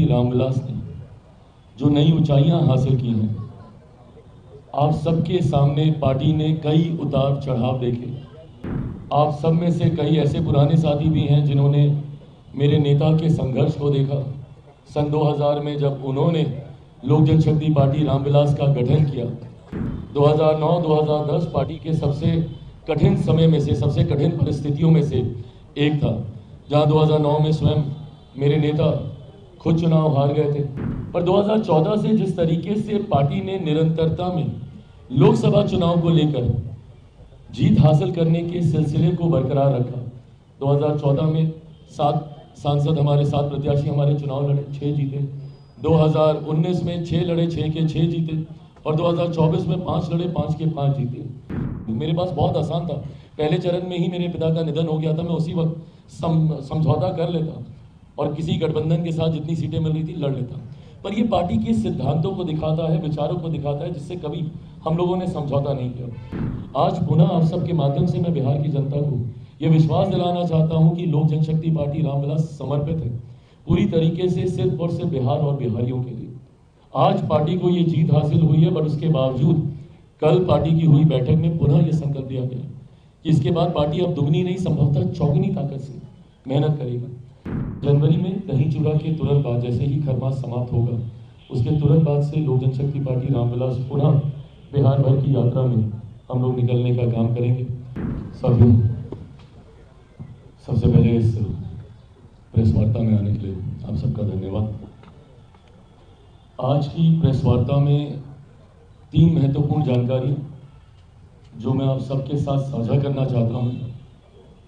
Party Ramvilas ने जो नई ऊंचाइयां हासिल की हैं, आप सबके सामने पार्टी ने कई उतार चढ़ाव देखे। आप सब में से कई ऐसे पुराने साथी भी हैं जिन्होंने मेरे नेता के संघर्ष को देखा। सन 2000 में जब उन्होंने लोक जनशक्ति पार्टी रामविलास का गठन किया, 2009-2010 पार्टी के सबसे कठिन समय में से, सबसे कठिन परिस्थितियों में से एक था, जहां 2009 में स्वयं मेरे नेता खुद चुनाव हार गए थे। पर 2014 से जिस तरीके से पार्टी ने निरंतरता में लोकसभा चुनाव को लेकर जीत हासिल करने के सिलसिले को बरकरार रखा। 2014 में 7 सांसद हमारे, 7 प्रत्याशी हमारे चुनाव लड़े, 6 जीते। 2019 में 6 लड़े, 6 के 6 जीते। और 2024 में 5 लड़े, 5 के 5 जीते। मेरे पास बहुत आसान था, पहले चरण में ही मेरे पिता का निधन हो गया था। मैं उसी वक्त समझौता कर लेता और किसी गठबंधन के साथ जितनी सीटें मिल रही थी लड़ लेता। पर ये पार्टी के सिद्धांतों को दिखाता है, विचारों को दिखाता है, जिससे कभी हम लोगों ने समझौता नहीं किया। आज पुनः आप सबके माध्यम से मैं बिहार की जनता को ये विश्वास दिलाना चाहता हूं कि लोक जनशक्ति पार्टी रामविलास समर्पित है पूरी तरीके से सिर्फ और सिर्फ बिहार और बिहारियों के लिए। आज पार्टी को ये जीत हासिल हुई है, पर उसके बावजूद कल पार्टी की हुई बैठक में पुनः ये संकल्प लिया गया कि इसके बाद पार्टी अब दुगनी नहीं, संभवतः चौगुनी ताकत से मेहनत करेगी। जनवरी में दही चूड़ा के तुरंत बाद, जैसे ही खरमास समाप्त होगा, उसके तुरंत बाद से लोक जनशक्ति पार्टी रामविलास पुनः बिहार भर की यात्रा में हम लोग निकलने का काम करेंगे। सबसे पहले इस प्रेस वार्ता में आने के लिए आप सबका धन्यवाद। आज की प्रेस वार्ता में 3 महत्वपूर्ण जानकारी जो मैं आप सबके साथ साझा करना चाहता हूं,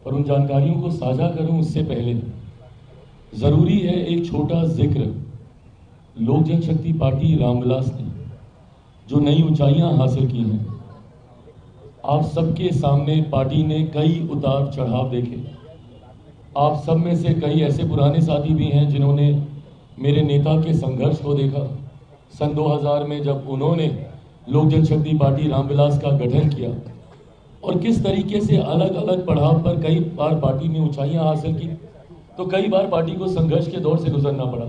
पर उन जानकारियों को साझा करूं उससे पहले जरूरी है एक छोटा जिक्र लोक जनशक्ति पार्टी रामविलास ने जो नई ऊंचाइयां हासिल की हैं। आप सबके सामने पार्टी ने कई उतार चढ़ाव देखे। आप सब में से कई ऐसे पुराने साथी भी हैं जिन्होंने मेरे नेता के संघर्ष को देखा। सन 2000 में जब उन्होंने लोक जनशक्ति पार्टी रामविलास का गठन किया और किस तरीके से अलग अलग पड़ाव पर कई बार पार्टी ने ऊंचाइयां हासिल की, तो कई बार पार्टी को संघर्ष के दौर से गुजरना पड़ा।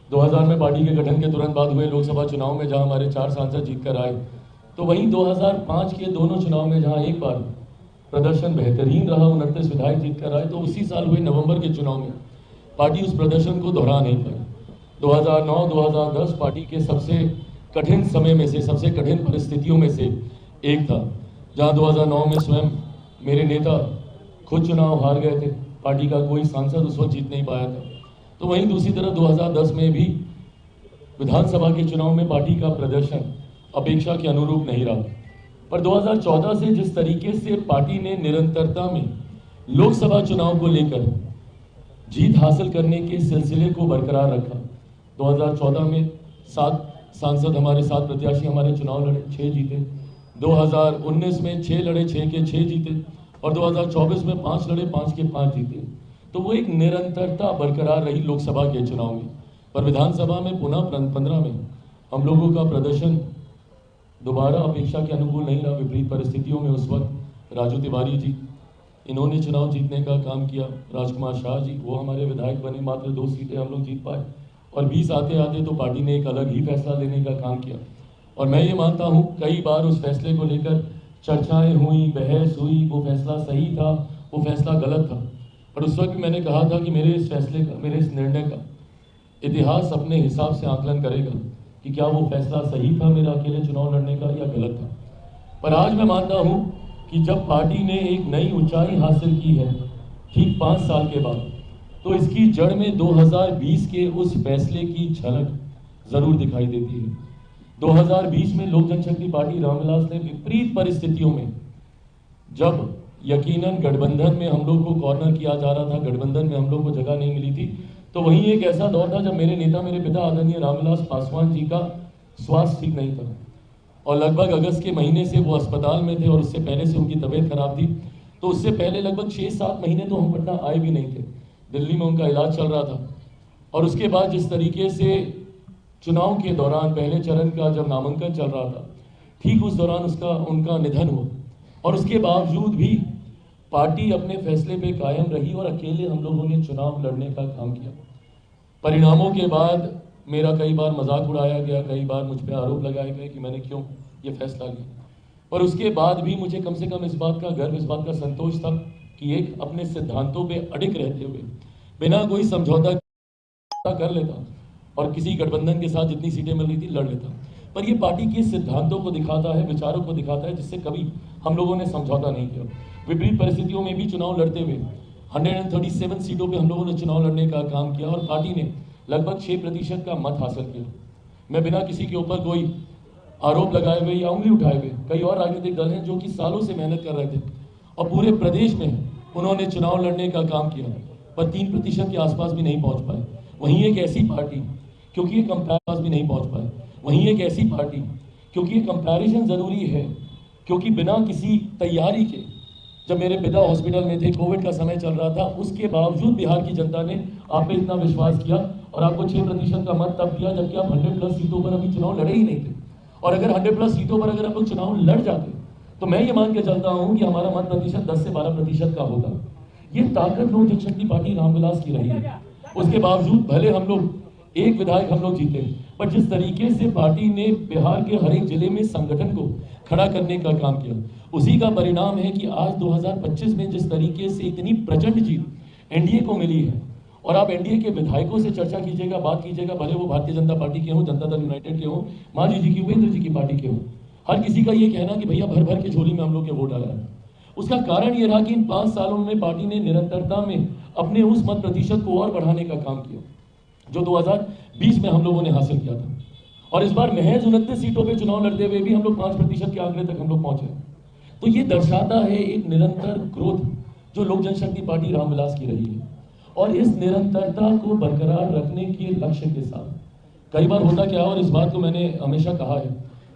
2000 में पार्टी के गठन के तुरंत बाद हुए लोकसभा चुनाव में जहां हमारे 4 सांसद जीतकर आए, तो वहीं 2005 के दोनों चुनाव में जहां एक बार प्रदर्शन बेहतरीन रहा, 29 विधायक जीतकर आए, तो उसी साल हुए नवंबर के चुनाव में पार्टी उस प्रदर्शन को दोहरा नहीं पाई। 2009-2010 पार्टी के सबसे कठिन समय में से, सबसे कठिन परिस्थितियों में से एक था, जहां 2009 में स्वयं मेरे नेता खुद चुनाव हार गए थे। पार्टी का कोई सांसद उस वक्त जीत नहीं पाया था। तो वहीं दूसरी तरफ 2010 में भी विधानसभा के चुनाव में पार्टी का प्रदर्शन अपेक्षा के अनुरूप नहीं रहा। पर 2014 से जिस तरीके से पार्टी ने निरंतरता में लोकसभा चुनाव को लेकर जीत हासिल करने के सिलसिले को बरकरार रखा। 2014 में 7 सांसद हमारे, 7 प्रत्याशी हमारे चुनाव लड़े, 6 जीते। 2019 में 6 लड़े, 6 के 6 जीते। और 2024 में 5 लड़े, 5 के 5 जीते। तो वो एक निरंतरता बरकरार रही लोकसभा के चुनाव में। पर विधानसभा में पुनः 15 में हम लोगों का प्रदर्शन दोबारा अपेक्षा के अनुकूल नहीं रहा। विपरीत परिस्थितियों में उस वक्त राजू तिवारी जी, इन्होंने चुनाव जीतने का काम किया। राजकुमार शाह जी, वो हमारे विधायक बने, मात्र 2 सीटें हम लोग जीत पाए। और 20 आते आते तो पार्टी ने एक अलग ही फैसला लेने का काम किया। और मैं ये मानता हूँ कई बार उस फैसले को लेकर चर्चाएं हुई, बहस हुई, वो फैसला सही था, वो फैसला गलत था। पर उस वक्त मैंने कहा था कि मेरे इस फैसले का, मेरे इस निर्णय का इतिहास अपने हिसाब से आकलन करेगा कि क्या वो फैसला सही था मेरा अकेले चुनाव लड़ने का या गलत था। पर आज मैं मानता हूं कि जब पार्टी ने एक नई ऊंचाई हासिल की है ठीक 5 साल के बाद, तो इसकी जड़ में 2020 के उस फैसले की झलक जरूर दिखाई देती है। 2020 में लोक जनशक्ति पार्टी रामविलास ने विपरीत परिस्थितियों में, जब यकीनन गठबंधन में हम लोग को कॉर्नर किया जा रहा था, गठबंधन में हम लोग को जगह नहीं मिली थी, तो वहीं एक ऐसा दौर था जब मेरे नेता, मेरे पिता आदरणीय रामविलास पासवान जी का स्वास्थ्य ठीक नहीं था और लगभग अगस्त के महीने से वो अस्पताल में थे और उससे पहले से उनकी तबीयत खराब थी। तो उससे पहले लगभग 6-7 महीने तो हम पटना आए भी नहीं थे, दिल्ली में उनका इलाज चल रहा था। और उसके बाद जिस तरीके से चुनाव के दौरान पहले चरण का जब नामांकन चल रहा था, ठीक उस दौरान उनका निधन हुआ। और उसके बावजूद भी पार्टी अपने फैसले पे कायम रही और अकेले हम लोगों ने चुनाव लड़ने का काम किया। परिणामों के बाद मेरा कई बार मजाक उड़ाया गया, कई बार मुझ पर आरोप लगाए गए कि मैंने क्यों ये फैसला लिया, पर उसके बाद भी मुझे कम से कम इस बात का गर्व, इस बात का संतोष था कि एक अपने सिद्धांतों पे अडिग रहते हुए बिना कोई समझौता कर लेता और किसी गठबंधन के साथ जितनी सीटें मिल रही थी लड़ लेता। पर ये पार्टी के सिद्धांतों को दिखाता है, विचारों को दिखाता है, जिससे कभी हम लोगों ने समझौता नहीं किया। विपरीत परिस्थितियों में भी चुनाव लड़ते हुए 137 सीटों पे हम लोगों ने चुनाव लड़ने का काम किया और पार्टी ने लगभग 6% का मत हासिल किया। मैं बिना किसी के ऊपर कोई आरोप लगाए हुए या उंगली उठाए हुए, कई और राजनीतिक दल हैं जो कि सालों से मेहनत कर रहे थे और पूरे प्रदेश में उन्होंने चुनाव लड़ने का काम किया, पर 3% के आसपास भी नहीं पहुंच पाए। वहीं एक ऐसी पार्टी, क्योंकि ये कंपैरिजन भी नहीं पहुंच पाए, वहीं एक ऐसी पार्टी, क्योंकि ये कंपैरिजन जरूरी है, क्योंकि बिना किसी तैयारी के, जब मेरे पिता हॉस्पिटल में थे, कोविड का समय चल रहा था, उसके बावजूद बिहार की जनता ने आप पे इतना विश्वास किया और आपको 6% का मत तब दिया जबकि आप 100+ सीटों पर अभी चुनाव लड़े ही नहीं थे। और अगर 100+ सीटों पर अगर आप लोग चुनाव लड़ जाते तो मैं ये मान के चलता हूं कि हमारा मत प्रतिशत 10 से 12% का होता। ये ताकत लोक जनशक्ति पार्टी रामविलास की रही है। उसके बावजूद भले हम लोग एक विधायक हम लोग जीते, पर जिस तरीके से पार्टी ने बिहार के हर एक जिले में संगठन को खड़ा करने का काम किया, उसी का परिणाम है कि आज 2025 में जिस तरीके से इतनी प्रचंड जीत एनडीए को मिली है। और आप एनडीए के विधायकों से चर्चा कीजिएगा, बात कीजिएगा, भले वो भारतीय जनता पार्टी के हों, जनता दल यूनाइटेड के हों, मांझी जी की, उपेंद्र जी की पार्टी के हों, हर किसी का ये कहना कि भैया भर भर के झोली में हम लोग के वोट आया है। उसका कारण ये रहा कि इन 5 सालों में पार्टी ने निरंतरता में अपने उस मत प्रतिशत को और बढ़ाने का काम किया जो 2020 में हम लोगों ने हासिल किया था। और इस बार महज 29 सीटों पे चुनाव लड़ते हुए भी हम लोग 5% के आंकड़े तक हम लोग पहुंचे। तो ये दर्शाता है एक निरंतर ग्रोथ जो लोक जनशक्ति पार्टी रामविलास की रही है। और इस निरंतरता को बरकरार रखने के लक्ष्य के साथ कई बार होता क्या है, और इस बात को मैंने हमेशा कहा है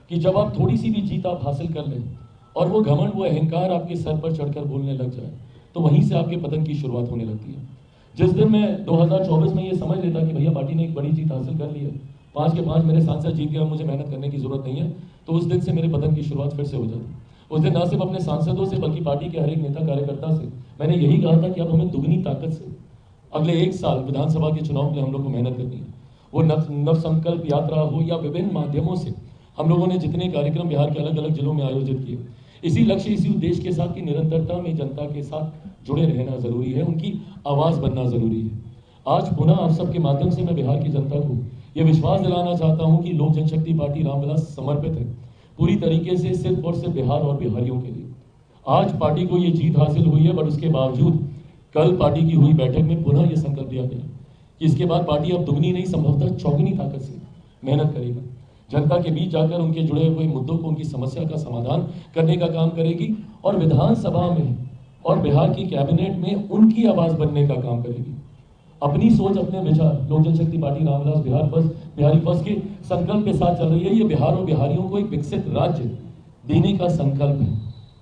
कि जब आप थोड़ी सी भी जीत आप हासिल कर लें और वो घमंड, वो अहंकार आपके सर पर चढ़कर बोलने लग जाए, तो वहीं से आपके पतन की शुरुआत होने लगती है। जिस दिन मैं 2024 में ये समझ लेता कि भैया पार्टी ने एक बड़ी जीत हासिल कर ली है, 5 के 5 मेरे सांसद जीत गए, मुझे मेहनत करने की जरूरत नहीं है, तो उस दिन से मेरे पतन की शुरुआत फिर से हो जाती। उस दिन ना सिर्फ अपने सांसदों से बल्कि पार्टी के हर एक नेता कार्यकर्ता से मैंने यही कहा था कि अब हमें दुगनी ताकत से अगले 1 साल विधानसभा के चुनाव के लिए हम लोग को मेहनत करनी है। वो नव संकल्प यात्रा हो या विभिन्न माध्यमों से हम लोगों ने जितने कार्यक्रम बिहार के अलग अलग जिलों में आयोजित किए, इसी लक्ष्य, इसी उद्देश्य के साथ कि निरंतरता में जनता के साथ जुड़े रहना जरूरी है, उनकी आवाज बनना जरूरी है। आज पुनः आप सबके माध्यम से मैं बिहार की जनता को यह विश्वास दिलाना चाहता हूं कि लोक जनशक्ति पार्टी रामविलास समर्पित है पूरी तरीके से सिर्फ और सिर्फ बिहार और बिहारियों के लिए। आज पार्टी को ये जीत हासिल हुई है, बट उसके बावजूद कल पार्टी की हुई बैठक में पुनः यह संकल्प लिया गया कि इसके बाद पार्टी अब दुगनी नहीं, संभवतः चौगुनी ताकत से मेहनत करेगी, जनता के बीच जाकर उनके जुड़े हुए मुद्दों को, उनकी समस्या का समाधान करने का काम करेगी और विधानसभा में और बिहार की कैबिनेट में उनकी आवाज बनने का काम करेगी। अपनी सोच, अपने विचार, Lok Janshakti party Ramvilas Bihar first, Bihari first के संकल्प के साथ चल रही है। ये बिहार और बिहारियों को एक विकसित राज्य देने का संकल्प है।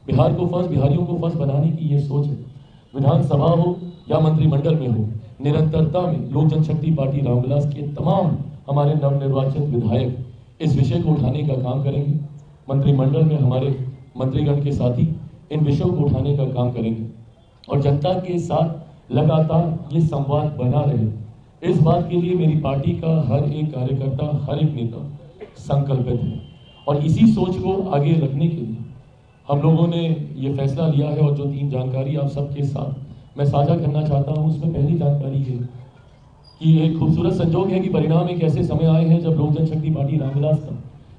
बिहार को फर्स्ट, बिहारियों को फर्स्ट बनाने की ये सोच है। विधानसभा हो या मंत्रिमंडल में हो, निरंतरता में लोक जनशक्ति पार्टी रामविलास के तमाम हमारे नवनिर्वाचित विधायक इस विषय को उठाने का काम करेंगे। मंत्रिमंडल में हमारे मंत्रीगण के साथी इन विषयों को उठाने का काम करेंगे और जनता के साथ लगातार ये संवाद बना रहे। इस बात के लिए मेरी पार्टी का हर एक कार्यकर्ता, हर एक नेता संकल्पित है और इसी सोच को आगे रखने के लिए हम लोगों ने ये फैसला लिया है। और जो 3 जानकारी आप सबके साथ मैं साझा करना चाहता हूँ, उसमें पहली जानकारी है कि एक खूबसूरत संजोग है कि परिणाम एक ऐसे समय आए हैं जब लोक जनशक्ति पार्टी रामविलास का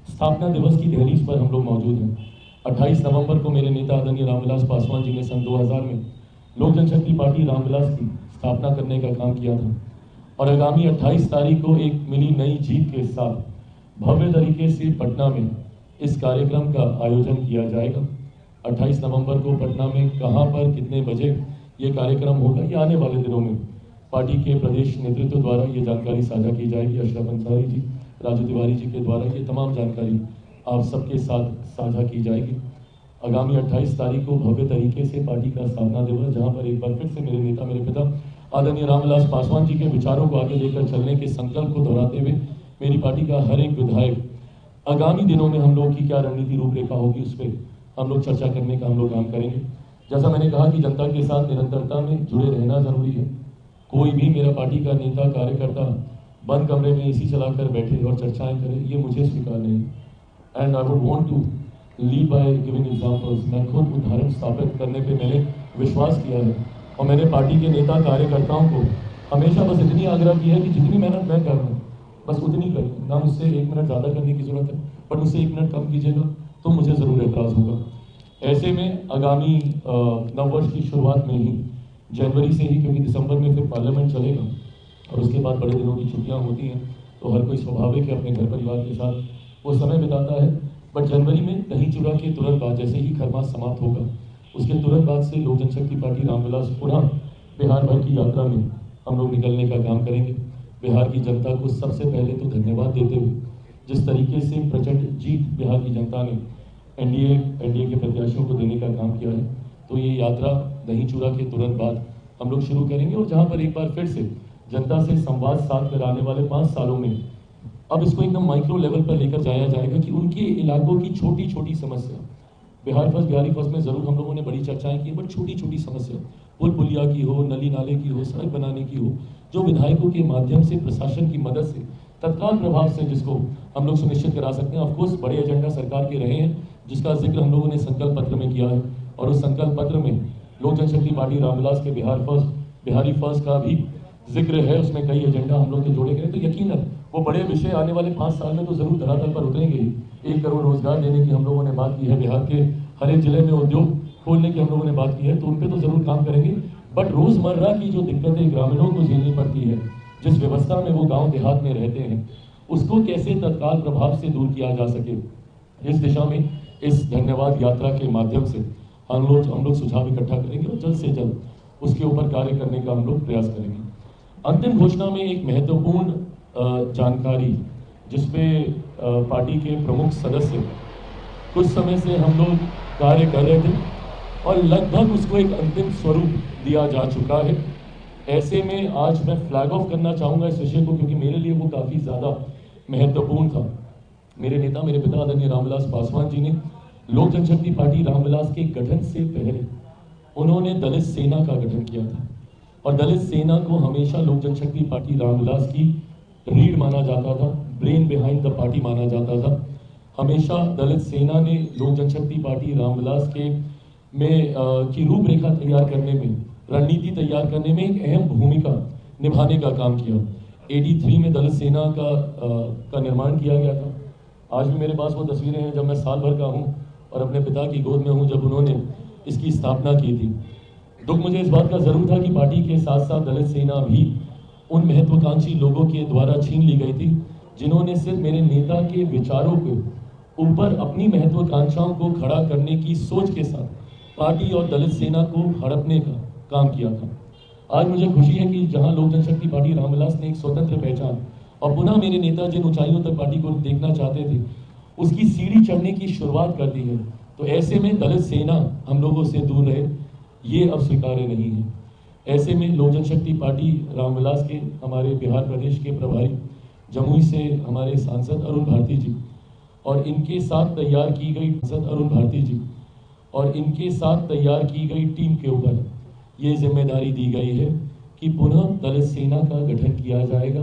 स्थापना दिवस की दहलीज पर हम लोग मौजूद हैं। 28 नवंबर को मेरे नेता आदरणीय रामविलास पासवान जी ने सन 2000 में लोक जनशक्ति पार्टी रामविलास की स्थापना करने का काम किया था और आगामी 28 तारीख को एक मिली नई जीत के साथ भव्य तरीके से पटना में इस कार्यक्रम का आयोजन किया जाएगा। 28 नवंबर को पटना में कहां पर, कितने बजे ये कार्यक्रम होगा, ये आने वाले दिनों में पार्टी के प्रदेश नेतृत्व द्वारा ये जानकारी साझा की जाएगी। अशरफ अंसारी जी, राजू तिवारी जी के द्वारा ये तमाम जानकारी आप सबके साथ साझा की जाएगी। आगामी 28 तारीख को भव्य तरीके से पार्टी का स्थापना दिवस, जहां पर एक बार फिर से मेरे नेता, मेरे पिता आदरणीय रामविलास पासवान जी के विचारों को आगे लेकर चलने के संकल्प को दोहराते हुए मेरी पार्टी का हर एक विधायक आगामी दिनों में हम लोग की क्या रणनीति रूपरेखा होगी उस पर हम लोग चर्चा करने का हम लोग काम करेंगे। जैसा मैंने कहा कि जनता के साथ निरंतरता में जुड़े रहना जरूरी है। कोई भी मेरा पार्टी का नेता कार्यकर्ता बंद कमरे में एसी चलाकर बैठे और चर्चाएं करें, ये मुझे स्वीकार नहीं। And I would want to lead by giving examples. मैं खुद उदाहरण स्थापित करने पे मैंने विश्वास किया है और मैंने पार्टी के नेता कार्यकर्ताओं को हमेशा बस इतनी आग्रह किया है कि जितनी मेहनत मैं कर रहा हूँ बस उतनी करें, ना मुझसे 1 मिनट ज़्यादा करने की ज़रूरत है, पर मुझसे 1 मिनट कम कीजिएगा तो मुझे ज़रूर एतराज़ होगा। ऐसे में आगामी नववर्ष की शुरुआत में ही जनवरी से ही, क्योंकि दिसंबर में फिर पार्लियामेंट चलेगा और उसके बाद बड़े दिनों की छुट्टियां होती हैं, तो हर कोई स्वाभाविक है अपने घर परिवार के साथ वो समय बिताता है। बट जनवरी में दही चूड़ा के तुरंत बाद, जैसे ही खरमास समाप्त होगा उसके तुरंत बाद से लोक जनशक्ति पार्टी रामविलास पुनः बिहार भर की यात्रा में हम लोग निकलने का काम करेंगे। बिहार की जनता को सबसे पहले तो धन्यवाद देते हुए, जिस तरीके से प्रचंड जीत बिहार की जनता ने एनडीए के प्रत्याशियों को देने का काम किया है, तो ये यात्रा दही चूड़ा के तुरंत बाद हम लोग शुरू करेंगे। और जहाँ पर एक बार फिर से जनता से संवाद साध कर आने वाले 5 सालों में अब इसको एकदम माइक्रो लेवल पर लेकर जाया जाएगा कि उनके इलाकों की छोटी छोटी समस्या, बिहार फर्स्ट बिहारी फर्स्ट में ज़रूर हम लोगों ने बड़ी चर्चाएं की, बट छोटी छोटी समस्या पुल पुलिया की हो, नली नाले की हो, सड़क बनाने की हो, जो विधायकों के माध्यम से प्रशासन की मदद से तत्काल प्रभाव से जिसको हम लोग सुनिश्चित करा सकते हैं। ऑफकोर्स बड़े एजेंडा सरकार के रहे हैं जिसका जिक्र हम लोगों ने संकल्प पत्र में किया है, और उस संकल्प पत्र में लोक जनशक्ति पार्टी रामविलास के बिहारी फर्स्ट का भी जिक्र है। उसमें कई एजेंडा हम लोग के जोड़े गए, तो यकीनन वो बड़े विषय आने वाले 5 साल में तो जरूर धरातल पर उतरेंगे ही। 1 करोड़ रोजगार देने की हम लोगों ने बात की है, बिहार के हर एक जिले में उद्योग खोलने की हम लोगों ने बात की है, तो उन पर तो जरूर काम करेंगे। बट रोजमर्रा की जो दिक्कतें ग्रामीणों को झेलनी पड़ती है, जिस व्यवस्था में वो गाँव देहात में रहते हैं, उसको कैसे तत्काल प्रभाव से दूर किया जा सके, इस दिशा में इस धन्यवाद यात्रा के माध्यम से हम लोग सुझाव इकट्ठा करेंगे और जल्द से जल्द उसके ऊपर कार्य करने का हम लोग प्रयास करेंगे। अंतिम घोषणा में एक महत्वपूर्ण जानकारी, जिसपे पार्टी के प्रमुख सदस्य कुछ समय से हम लोग कार्य कर रहे थे और लगभग उसको एक अंतिम स्वरूप दिया जा चुका है। ऐसे में आज मैं फ्लैग ऑफ करना चाहूँगा इस विषय को, क्योंकि मेरे लिए वो काफ़ी ज़्यादा महत्वपूर्ण था। मेरे नेता, मेरे पिता आदरणीय रामविलास पासवान जी ने लोक जनशक्ति पार्टी रामविलास के गठन से पहले उन्होंने दलित सेना का गठन किया था, और दलित सेना को हमेशा लोक जनशक्ति पार्टी रामविलास की रीढ़ माना जाता था, ब्रेन बिहाइंड द पार्टी माना जाता था। हमेशा दलित सेना ने लोक जनशक्ति पार्टी रामविलास के की रूपरेखा तैयार करने में, रणनीति तैयार करने में एक अहम भूमिका निभाने का काम किया। 83 में दलित सेना का निर्माण किया गया था। आज भी मेरे पास वो तस्वीरें हैं जब मैं साल भर का हूँ और अपने पिता की गोद में हूँ, जब उन्होंने इसकी स्थापना की थी। दुख मुझे इस बात का जरूर था कि पार्टी के साथ साथ दलित सेना भी उन महत्वाकांक्षी लोगों के द्वारा छीन ली गई थी, जिन्होंने सिर्फ मेरे नेता के विचारों के ऊपर अपनी महत्वाकांक्षाओं को खड़ा करने की सोच के साथ पार्टी और दलित सेना को हड़पने का काम किया था। आज मुझे खुशी है कि जहां लोक जनशक्ति पार्टी रामविलास ने एक स्वतंत्र पहचान और पुनः मेरे नेता जिन ऊंचाइयों तक पार्टी को देखना चाहते थे, उसकी सीढ़ी चढ़ने की शुरुआत कर दी है, तो ऐसे में दलित सेना हम लोगों से दूर रहे, ये अब स्वीकार्य नहीं है। ऐसे में लोक जनशक्ति पार्टी रामविलास के हमारे बिहार प्रदेश के प्रभारी जमुई से हमारे सांसद अरुण भारती जी और इनके साथ तैयार की गई टीम के ऊपर ये जिम्मेदारी दी गई है कि पुनः दलित सेना का गठन किया जाएगा,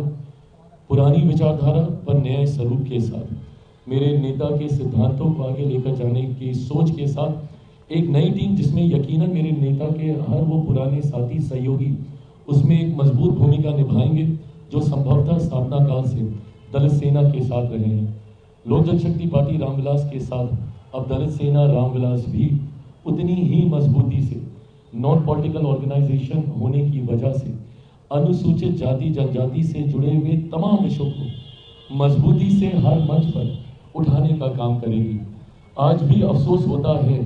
पुरानी विचारधारा पर नए स्वरूप के साथ, मेरे नेता के सिद्धांतों को आगे लेकर जाने की सोच के साथ एक नई टीम, जिसमें यकीनन मेरे नेता के हर वो पुराने साथी सहयोगी उसमें एक मजबूत भूमिका निभाएंगे जो संभवतः स्थापना काल से दलित सेना के साथ रहे हैं। लोक जनशक्ति पार्टी रामविलास के साथ अब दलित सेना रामविलास भी उतनी ही मजबूती से नॉन पॉलिटिकल ऑर्गेनाइजेशन होने की वजह से अनुसूचित जाति जनजाति से जुड़े हुए तमाम विषयों को मजबूती से हर मंच पर उठाने का काम करेगी। आज भी अफसोस होता है,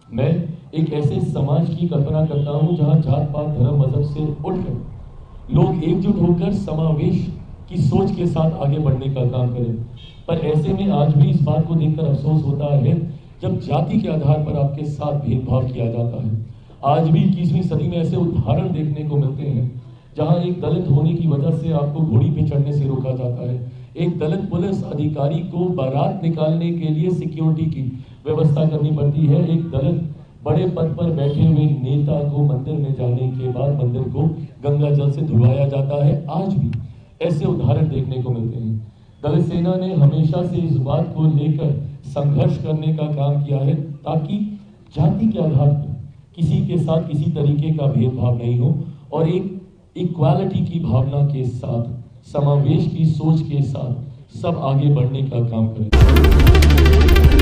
मैं एक ऐसे समाज की कल्पना करता हूं जहां जात पात धर्म मजहब से उठकर लोग एकजुट होकर समावेश की सोच के साथ आगे बढ़ने का काम करें। पर ऐसे में आज भी इस बात को देखकर अफसोस होता है जब जाति के आधार पर आपके साथ भेदभाव किया जाता है। आज भी 21वीं सदी में ऐसे उदाहरण देखने को मिलते हैं जहां एक दलित होने की वजह से आपको घोड़ी पे चढ़ने से रोका जाता है, एक दलित पुलिस अधिकारी को बारात निकालने के लिए सिक्योरिटी की व्यवस्था करनी पड़ती है, एक दलित बड़े पद पर बैठे हुए नेता को मंदिर में जाने के बाद मंदिर को गंगा जल से धुलवाया जाता है। आज भी ऐसे उदाहरण देखने को मिलते हैं। दल सेना ने हमेशा से इस बात को लेकर संघर्ष करने का काम किया है ताकि जाति के आधार पर किसी के साथ किसी तरीके का भेदभाव नहीं हो और एक इक्वालिटी की भावना के साथ, समावेश की सोच के साथ सब आगे बढ़ने का काम करें।